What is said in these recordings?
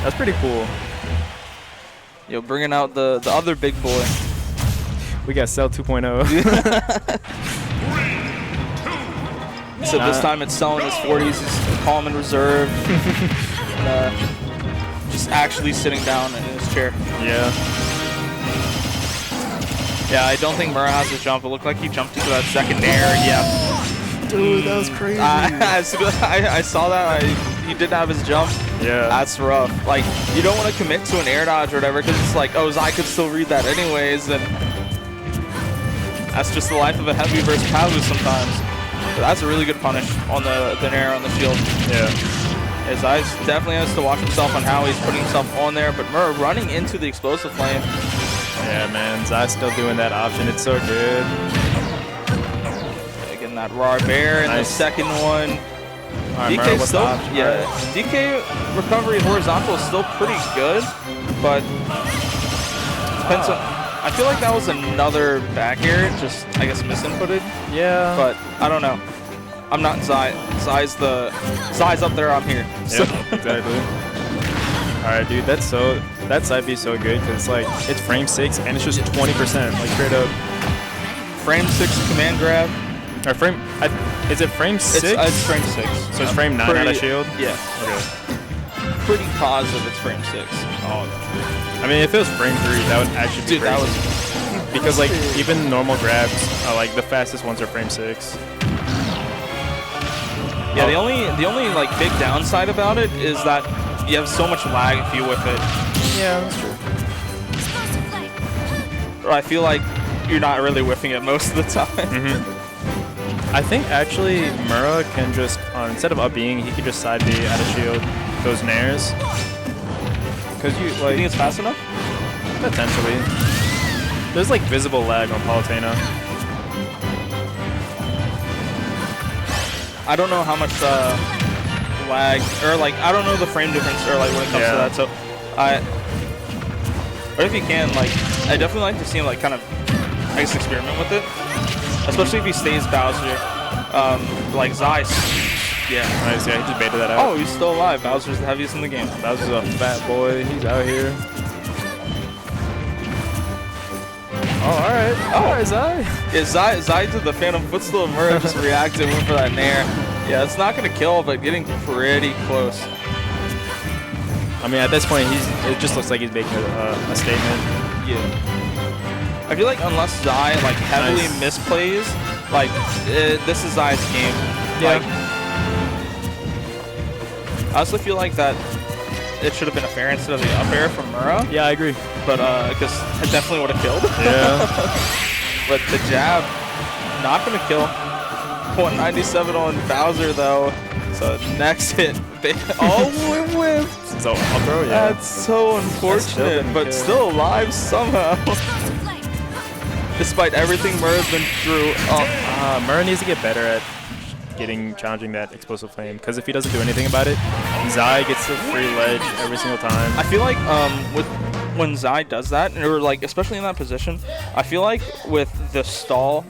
That's pretty cool. Yo, bringing out the other big boy. We got Cell 2.0. So this time it's selling his 40s. He's calm and reserved. And, just actually sitting down in his chair. Yeah. Yeah, I don't think Mura has a jump. It looked like he jumped into that second air. Yeah. Dude, that was crazy. I saw that. He didn't have his jump. Yeah. That's rough. Like, you don't want to commit to an air dodge or whatever because it's like, oh, Zai could still read that anyways. And that's just the life of a heavy versus Palu sometimes. But that's a really good punish on the nair on the shield. Yeah. Zai definitely has to watch himself on how he's putting himself on there. But Mura running into the explosive flame. Yeah, man. Zai's still doing that option. It's so good. Getting that raw bear in the second one. Right, DK still, DK recovery horizontal is still pretty good, but depends on. I feel like that was another back air, just I guess misinputted. Yeah. But I don't know. I'm not Zai. Zai's up there. I'm here. Yep, exactly. All right, dude. That side B so good because like it's frame 6 and it's just 20%, like straight up. Frame 6 command grab. Or frame. Is it frame 6? It's frame 6. So it's frame 9 out of shield? Yeah. Okay. Pretty positive it's frame 6. Oh. I mean, if it was frame 3, that would actually be crazy. That was because like even normal grabs, like the fastest ones are frame 6. Yeah, the only like big downside about it is that you have so much lag if you whiff it. Yeah, that's true. Or I feel like you're not really whiffing it most of the time. I think actually Mura can just, instead of up being, he can just side B out of shield those nairs. Because you like. You think it's fast enough? Potentially. There's like visible lag on Palutena. I don't know how much lag, or like I don't know the frame difference, or like when it comes to that. So but if you can, like, I definitely like to see him like kind of, I guess, experiment with it. Especially if he stays Bowser, like Zai. Yeah. Nice, yeah, he just baited that out. Oh, he's still alive. Bowser's the heaviest in the game. Bowser's a fat boy. He's out here. Oh, alright. Alright, Zai. Yeah, Zai did the Phantom Footstool. Mura just reacted, went for that nair. Yeah, it's not going to kill, but getting pretty close. I mean, at this point, it just looks like he's making a statement. Yeah. I feel like unless Zai like heavily misplays, like this is Zai's game. Yeah. Like, I also feel like that it should have been a fair instead of the up air from Mura. Yeah, I agree. But because it definitely would have killed. Yeah. But the jab, not gonna kill. 197 on Bowser though. So next hit, oh, it whiffed. So I'll throw, yeah. That's so unfortunate, but still alive somehow. Despite everything Mura's been through. Mura needs to get better at challenging that explosive flame, because if he doesn't do anything about it, Zai gets the free ledge every single time. I feel like when Zai does that, or like especially in that position, I feel like with the stall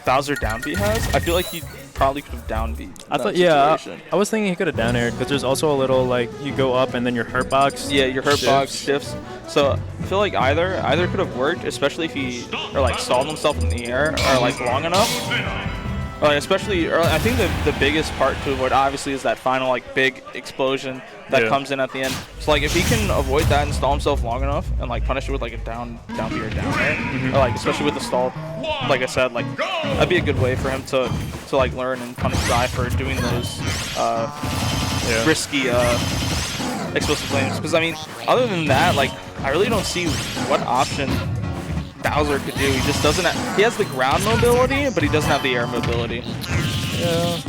Bowser down B has, I feel like he probably could have down B. I thought, yeah, I was thinking he could have down aired, because there's also a little like you go up and then your hurt box. Yeah, your hurt box shifts. So I feel like either could have worked, especially if he like stalled himself in the air or like long enough. Especially early, I think the biggest part to avoid obviously is that final like big explosion that comes in at the end. So like if he can avoid that and stall himself long enough and like punish it with like a down B or down air, or like especially with the stall, like I said, like that'd be a good way for him to like learn and punish Zai for doing those risky explosive flames. Because I mean, other than that, like I really don't see what option Bowser could do. He just doesn't have, he has the ground mobility, but he doesn't have the air mobility. Yeah.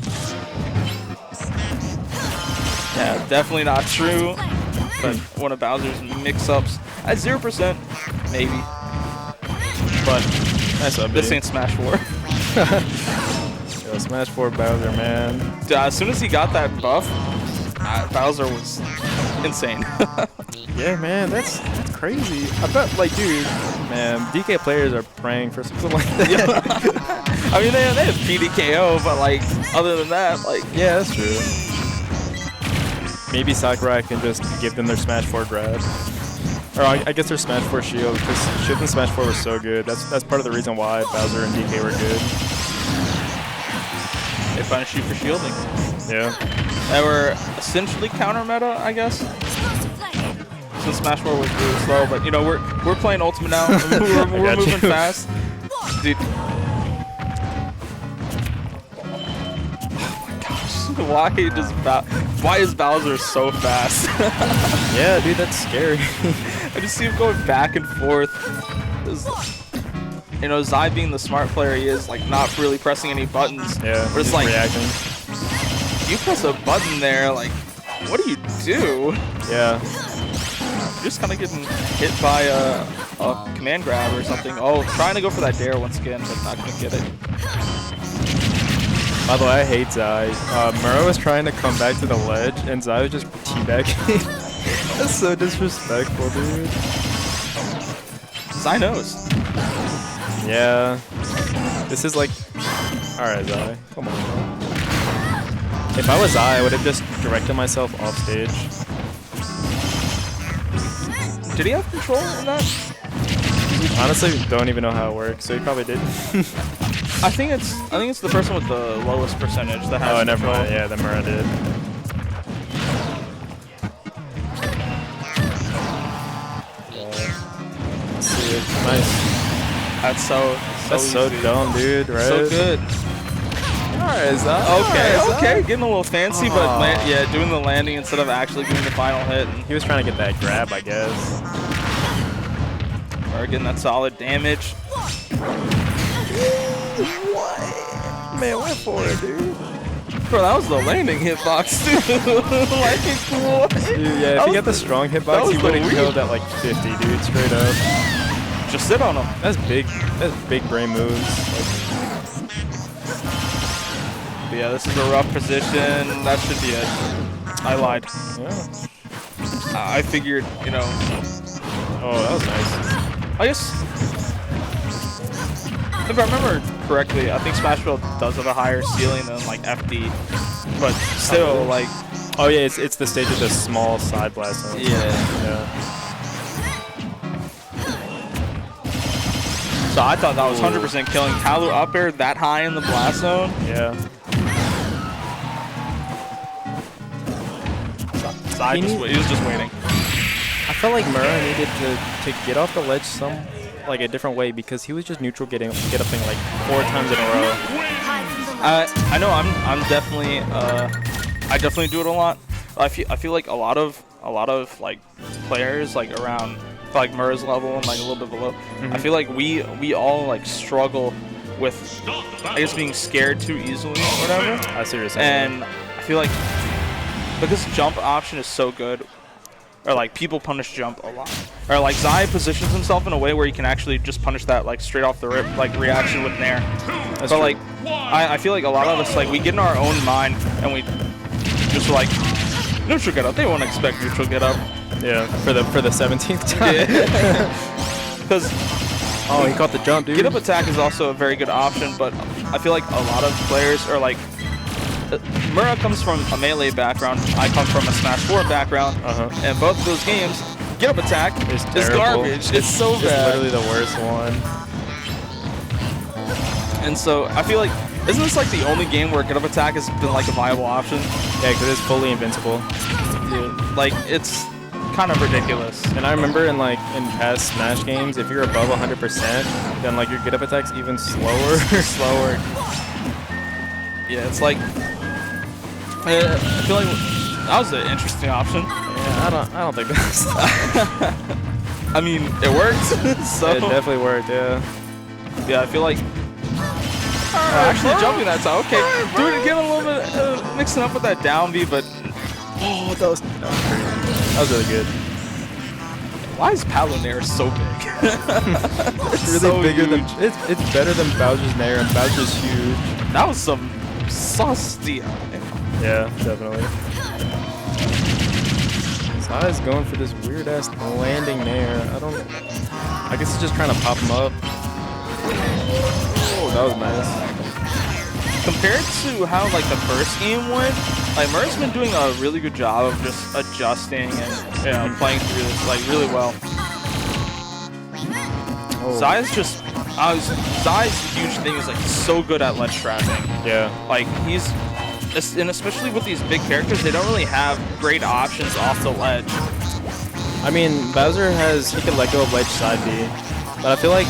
Yeah, definitely not true. But one of Bowser's mix-ups at 0%, maybe. But nice up, this ain't Smash 4. Yo, Smash 4 Bowser, man. Dude, as soon as he got that buff, Bowser was insane. Yeah, man, that's crazy. I bet, like, dude, man, DK players are praying for something like that. I mean, they have PDKO, but like, other than that, like, yeah, that's true. maybe Sakurai can just give them their Smash 4 grab. Or I guess their Smash 4 shield, because shield and Smash 4 was so good. That's part of the reason why Bowser and DK were good. They punish you for shielding. Yeah. They were essentially counter meta, I guess. Since Smash 4 was really slow, but you know we're playing Ultimate now. we're moving fast, dude. Oh my gosh! Why is Bowser so fast? Yeah, dude, that's scary. I just see him going back and forth. You know, Zai being the smart player he is, like not really pressing any buttons. Yeah, but it's like reacting. You press a button there, like what do you do? Yeah. You're just kind of getting hit by a command grab or something. Oh, trying to go for that dare once again, but not gonna get it. By the way, I hate Zai. Mura was trying to come back to the ledge, and Zai was just teabagging. That's so disrespectful, dude. Zai knows. Yeah. This is like... Alright, Zai. Come on, bro. If I was Zai, I would have just directed myself off stage. Did he have control in that? Honestly, don't even know how it works, so he probably did. I think it's the person with the lowest percentage that has Oh, never control. mind. Yeah, the Mura did. Let's see it. Nice. That's so easy. dumb, dude, right? So good. Alright, Zai. Okay, getting a little fancy, but yeah, doing the landing instead of actually doing the final hit. He was trying to get that grab, I guess. Or getting that solid damage. What? Man, went for it, dude. Bro, that was the landing hitbox, too. Like, what? Dude, yeah, if he got the strong hitbox, he would have killed at like 50, dude, straight up. Just sit on him. That's big brain moves. But yeah, this is a rough position. That should be it. I lied. Yeah. I figured, you know. Oh, that was nice. I guess, if I remember correctly, I think Smash Bros. Does have a higher ceiling than like FD, but still, like. Oh yeah, it's the stage with the small side blast zones. Yeah. So I thought that was 100% killing. Palu up air that high in the blast zone. Yeah. He was just waiting. I felt like Mura needed to get off the ledge a different way, because he was just neutral get upping like 4 times in a row. I know I'm definitely I definitely do it a lot. I feel like a lot of like players like around like Mura's level and like a little bit below. I feel like we all like struggle with, I guess, being scared too easily or whatever. I see what you're saying. And I feel like because jump option is so good, or like people punish jump a lot, or like Zai positions himself in a way where he can actually just punish that like straight off the rip like reaction with Nair. But like I feel like a lot of us, like, we get in our own mind and we just like neutral get up. They won't expect neutral get up. Yeah, for the 17th time. Because oh, he caught the jump, dude. Get up attack is also a very good option, but I feel like a lot of players are like, Mura comes from a melee background, I come from a Smash 4 background, and both of those games, get up attack is garbage. It's so bad. It's literally the worst one. And so I feel like, isn't this like the only game where get up attack has been like a viable option? Yeah, because it's fully invincible. Dude, like, it's kind of ridiculous. And I remember in past Smash games, if you're above 100%, then like your get up attack's even slower. Slower. Yeah, it's like, I feel like that was an interesting option. Yeah, I don't think that's. I mean, it worked. So it definitely worked. Yeah. Yeah, I feel like actually jumping that time. Okay, do it again a little bit, mixing up with that down B, but oh, that was really good. Why is Palutena so big? It's really so bigger than it's better than Bowser's Nair, and Bowser's huge. That was some sauce. Yeah, definitely. Zai's going for this weird ass landing Nair. I guess he's just trying to pop him up. Oh, that was nice. compared to how like the first game went, like Mura's been doing a really good job of just adjusting and playing through this like really well. Oh. Zai's just Zai's huge thing is like he's so good at ledge trapping. Yeah. Like he's, and especially with these big characters, they don't really have great options off the ledge. I mean, Bowser he can let go of ledge side B, but I feel like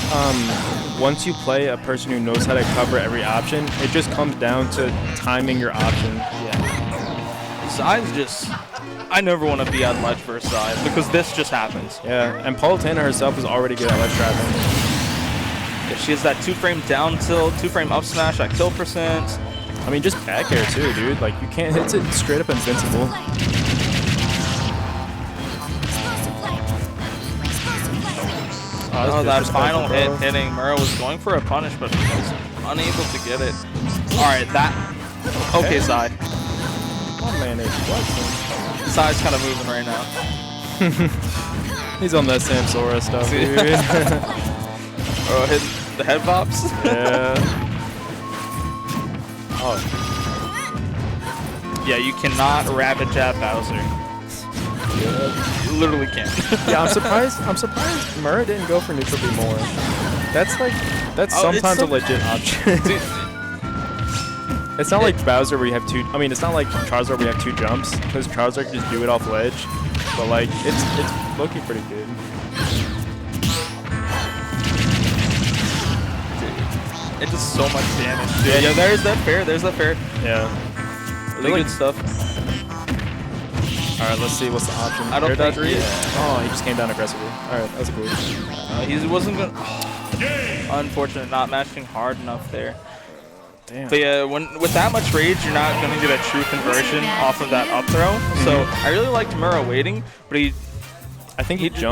once you play a person who knows how to cover every option, it just comes down to timing your option. Yeah. Zai's just, I never want to be at ledge versus Zai because this just happens. Yeah, and Palutena herself is already good at ledge trapping. Yeah, she has that 2-frame down tilt, 2-frame up smash, that kill percent. I mean, just back air too, dude. Like, you can't, it's straight up invincible. Oh, that final hit hitting. Mura was going for a punish, but was unable to get it. Alright, that... Okay, Zai. Oh, man, it's flexing. Zai's kind of moving right now. He's on that Samsora stuff, dude. Oh, hitting the head bops? Yeah. Oh. Yeah, you cannot rapid jab Bowser. Yeah. You literally can't. Yeah, I'm surprised Mura didn't go for neutral B more. That's sometimes a legit option. It's not like Bowser where you have two, I mean, it's not like Charizard where you have two jumps, because Charizard can just do it off ledge, but like, it's looking pretty good. It does so much damage, dude. Yeah, there's that fair, Yeah. Really good stuff. Alright, let's see, what's the option? I don't Air dodge think, read? yeah. Oh, he just came down aggressively. Alright, that's cool. He wasn't gonna, unfortunate, not matching hard enough there. Damn. But yeah, with that much rage, you're not gonna get a true conversion off of that up throw. So I really liked Mura waiting, but I think he jumped.